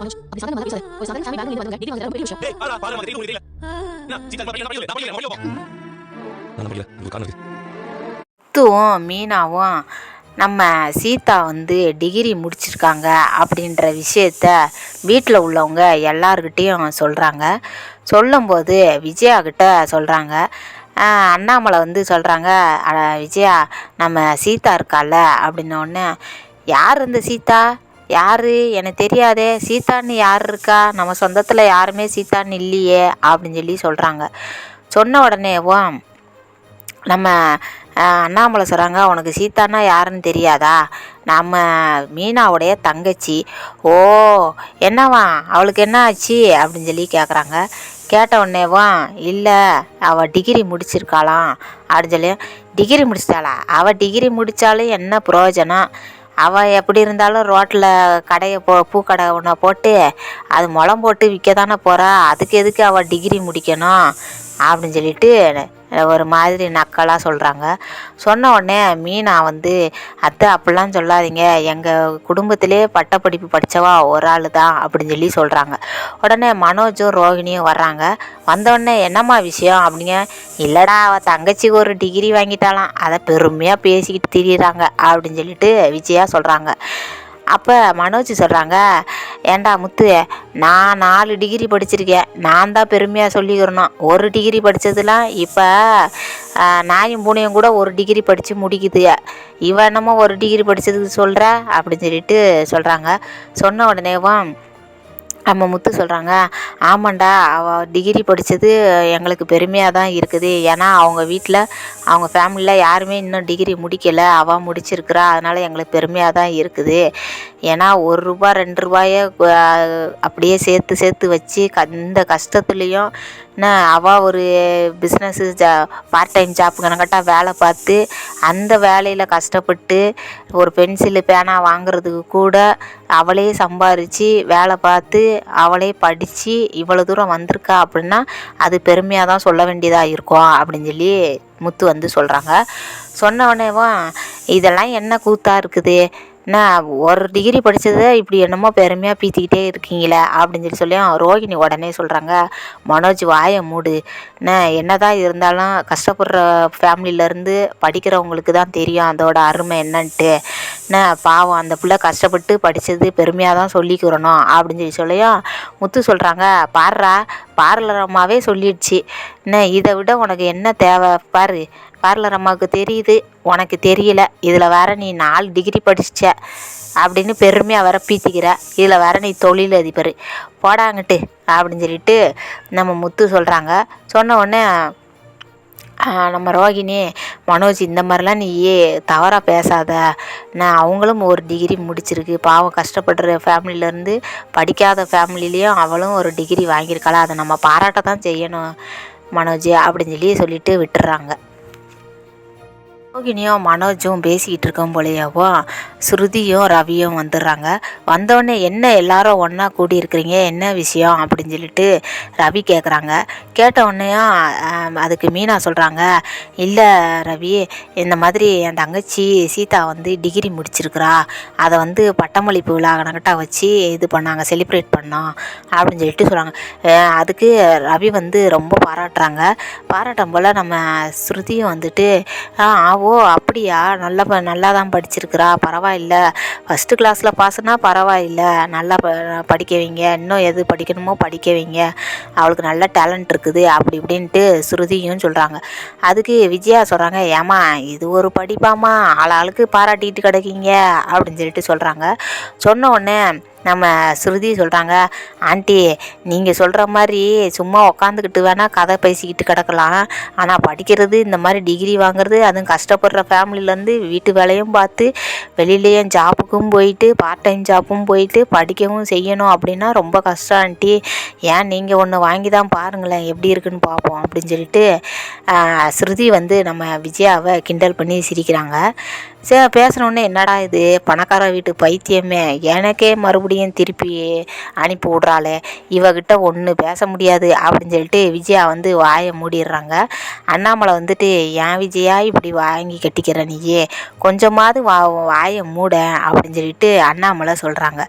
மனோஜ் அப்படி சாதாரண மாதிரி பேசாத. ஒரு சாதாரண ஃபேமிலி பேக்ல இருந்து வந்தவங்க டிகிரி வாங்குறது ரொம்ப பெரிய விஷயம். டேய் பாடா பாரு மாதிரி உங்களுக்கு தெரியல. என்ன சீதா பையன் நான் நம்பல. ஒரு காரணம் முத்துவும் மீனாவும் நம்ம சீதா வந்து டிகிரி முடிச்சிருக்காங்க அப்படின்ற விஷயத்த வீட்டில் உள்ளவங்க எல்லாருக்கிட்டேயும் சொல்கிறாங்க. சொல்லும்போது விஜயா கிட்ட சொல்கிறாங்க. அண்ணாமலை வந்து சொல்கிறாங்க, விஜயா நம்ம சீதா இருக்கால அப்படின்னோடனே, யார் இந்த சீதா, யார் எனக்கு தெரியாதே, சீதான்னு யார் இருக்கா, நம்ம சொந்தத்தில் யாருமே சீதான்னு இல்லையே அப்படின்னு சொல்லி சொல்கிறாங்க. சொன்ன உடனேவும் நம்ம அண்ணாமலை சொல்கிறாங்க, உனக்கு சீதான்னா யாருன்னு தெரியாதா, நம்ம மீனாவுடைய தங்கச்சி. ஓ என்னவா, அவளுக்கு என்ன ஆச்சு அப்படின்னு சொல்லி கேட்குறாங்க. கேட்ட உடனேவும் இல்லை அவள் டிகிரி முடிச்சிருக்காளாம் அப்படின்னு சொல்லி. டிகிரி முடிச்சிட்டாளா? அவள் டிகிரி முடித்தாலும் என்ன பிரயோஜனம், அவள் எப்படி இருந்தாலும் ரோட்டில் கடையை பூக்கடை ஒன்றை போட்டு அது முளம் போட்டு விற்க தானே போகிறா, அதுக்கு எதுக்கு அவள் டிகிரி முடிக்கணும் அப்படின்னு சொல்லிட்டு ஒரு மாதிரி நக்கலாக சொல்கிறாங்க. சொன்ன உடனே மீனா வந்து, அத்தை அப்படிலாம் சொல்லாதீங்க, எங்கள் குடும்பத்திலே பட்டப்படிப்பு படித்தவா ஒரு ஆள் தான் அப்படின்னு சொல்லி சொல்கிறாங்க. உடனே மனோஜும் ரோகிணியும் வர்றாங்க. வந்தோடனே என்னம்மா விஷயம் அப்படிங்க. இல்லைடா அவள் தங்கச்சிக்கு ஒரு டிகிரி வாங்கிட்டாலாம், அதை பெருமையாக பேசிக்கிட்டு திரியிறாங்க அப்படின்னு சொல்லிட்டு விஜயா சொல்கிறாங்க. அப்போ மனோஜ் சொல்கிறாங்க, ஏண்டா முத்து, நான் 4 டிகிரி படிச்சிருக்கேன், நான் தான் பெருமையாக சொல்லிக்கிறணும். ஒரு டிகிரி படித்ததுலாம் இப்போ நாயும் பூனையும் கூட ஒரு டிகிரி படித்து முடிக்குது, இவன் என்னமோ ஒரு டிகிரி படித்ததுக்கு சொல்கிற அப்படின்னு சொல்லிட்டு சொல்கிறாங்க. சொன்ன உடனேவும் நம்ம முத்து சொல்கிறாங்க, ஆமாண்டா அவள் டிகிரி படித்தது எங்களுக்கு பெருமையாக தான் இருக்குது. ஏன்னா அவங்க வீட்டில் அவங்க ஃபேமிலியில் யாருமே இன்னும் டிகிரி முடிக்கலை, அவள் முடிச்சிருக்கிறா, அதனால் எங்களுக்கு பெருமையாக தான் இருக்குது. ஏன்னா ₹1 ₹2 அப்படியே சேர்த்து சேர்த்து வச்சு இந்த கஷ்டத்துலேயும் அவள் ஒரு பிஸ்னஸ்ஸு பார்ட் டைம் ஜாப் கணக்கட்டாக வேலை பார்த்து அந்த வேலையில் கஷ்டப்பட்டு ஒரு பென்சிலு பேனா வாங்குறதுக்கு கூட அவளே சம்பாரித்து வேலை பார்த்து அவளே படித்து இவ்வளோ தூரம் வந்திருக்கா அப்படின்னா அது பெருமையாக தான் சொல்ல வேண்டியதாக இருக்கும் அப்படின்னு சொல்லி முத்து வந்து சொல்கிறாங்க. சொன்ன உடனேவும் இதெல்லாம் என்ன கூத்தாக இருக்குது, என்ன ஒரு டிகிரி படித்ததை இப்படி என்னமோ பெருமையாக பீத்திக்கிட்டே இருக்கீங்களே அப்படின்னு சொல்லி ரோகிணி உடனே சொல்கிறாங்க, மனோஜ் வாயை மூடு, என்ன தான் இருந்தாலும் கஷ்டப்படுற ஃபேமிலியிலேருந்து படிக்கிறவங்களுக்கு தான் தெரியும் அதோட அருமை என்னன்ட்டு, பாவம் அந்த பிள்ளை கஷ்டப்பட்டு படித்தது பெருமையாக தான் சொல்லிக்கிறணும் அப்படின்னு சொல்லியும் முத்து சொல்கிறாங்க, பாடுறா பார்லர் அம்மாவே சொல்லிடுச்சு, இதை விட உனக்கு என்ன தேவை பாரு, பார்லர் அம்மாவுக்கு தெரியுது உனக்கு தெரியல, இதில் வேற நீ 4 டிகிரி படிச்ச அப்படின்னு பெருமையாக வேற பீத்திக்கிற, இதில் வேற நீ தொழில் அதிபர், போடாங்கட்டு அப்படின்னு சொல்லிட்டு நம்ம முத்து சொல்கிறாங்க. சொன்ன உடனே நம்ம ரோகிணி, மனோஜ் இந்த மாதிரிலாம் நீ தவறாக பேசாத, அவங்களும் ஒரு டிகிரி முடிச்சிருக்கு, பாவம் கஷ்டப்படுற ஃபேமிலியிலேருந்து படிக்காத ஃபேமிலிலேயும் அவளும் ஒரு டிகிரி வாங்கியிருக்காளா, அதை நம்ம பாராட்ட தான் செய்யணும் மனோஜ் அப்படின்னு சொல்லிட்டு விட்டுறாங்க. ரோகிணியும் மனோஜும் பேசிக்கிட்டு இருக்கும் போலேயேவோ ஸ்ருதியும் ரவியும் வந்துடுறாங்க. வந்தோடனே என்ன எல்லாரும் ஒன்றா கூடி இருக்கிறீங்க, என்ன விஷயம் அப்படின்னு சொல்லிட்டு ரவி கேட்குறாங்க. கேட்ட உடனேயும் அதுக்கு மீனா சொல்கிறாங்க, இல்லை ரவி, இந்த மாதிரி என் தங்கச்சி சீதா வந்து டிகிரி முடிச்சிருக்கிறா, அதை வந்து பட்டமளிப்பு விழா கணக்கிட்ட வச்சு இது பண்ணாங்க, செலிப்ரேட் பண்ணோம் அப்படின்னு சொல்லிட்டு சொல்கிறாங்க. அதுக்கு ரவி வந்து ரொம்ப பாராட்டுறாங்க. பாராட்டும் போல் நம்ம ஸ்ருதியும் வந்துட்டு, ஓ அப்படியா, நல்லா தான் படிச்சிருக்கிறா, பரவாயில்ல, ஃபஸ்ட்டு கிளாஸில் பாஸ்னா பரவாயில்ல, நல்லா படிக்க வைங்க, இன்னும் எது படிக்கணுமோ படிக்க வைங்க, அவளுக்கு நல்ல டேலண்ட் இருக்குது அப்படி இப்படின்ட்டு ஸ்ருதியும் சொல்கிறாங்க. அதுக்கு விஜயா சொல்கிறாங்க, ஏமா இது ஒரு படிப்பாமா, ஆளுக்கு பாராட்டிகிட்டு கிடைக்கீங்க அப்படின்னு சொல்லிட்டு சொல்கிறாங்க. சொன்ன உடனே நம்ம ஸ்ருதி சொல்கிறாங்க, ஆண்டி நீங்கள் சொல்கிற மாதிரி சும்மா உக்காந்துக்கிட்டு வேணால் கதை பேசிக்கிட்டு கிடக்கலாம், ஆனால் படிக்கிறது இந்த மாதிரி டிகிரி வாங்குறது, அதுவும் கஷ்டப்படுற ஃபேமிலியிலேருந்து வீட்டு வேலையும் பார்த்து வெளியிலேயும் ஜாப்புக்கும் போயிட்டு பார்ட் டைம் ஜாப்பும் போயிட்டு படிக்கவும் செய்யணும் அப்படின்னா ரொம்ப கஷ்டம் ஆண்டி, ஏன் நீங்கள் ஒன்று வாங்கி தான் பாருங்களேன் எப்படி இருக்குன்னு பார்ப்போம் அப்படின்னு சொல்லிட்டு ஸ்ருதி வந்து நம்ம விஜயாவை கிண்டல் பண்ணி சிரிக்கிறாங்க. சரி பேசுனோடனே, என்னடா இது பணக்கார வீட்டு பைத்தியமே, எனக்கே மறுபடியும் திருப்பி அனுப்பி விட்றாளே, இவகிட்ட ஒன்று பேச முடியாது அப்படின்னு சொல்லிட்டு விஜயா வந்து வாயை மூடிடுறாங்க. அண்ணாமலை வந்துட்டு, ஏன் விஜயா இப்படி வாங்கி கட்டிக்கிற நீயே, கொஞ்சமாவது வாயை மூட அப்படின்னு சொல்லிட்டு அண்ணாமலை சொல்கிறாங்க.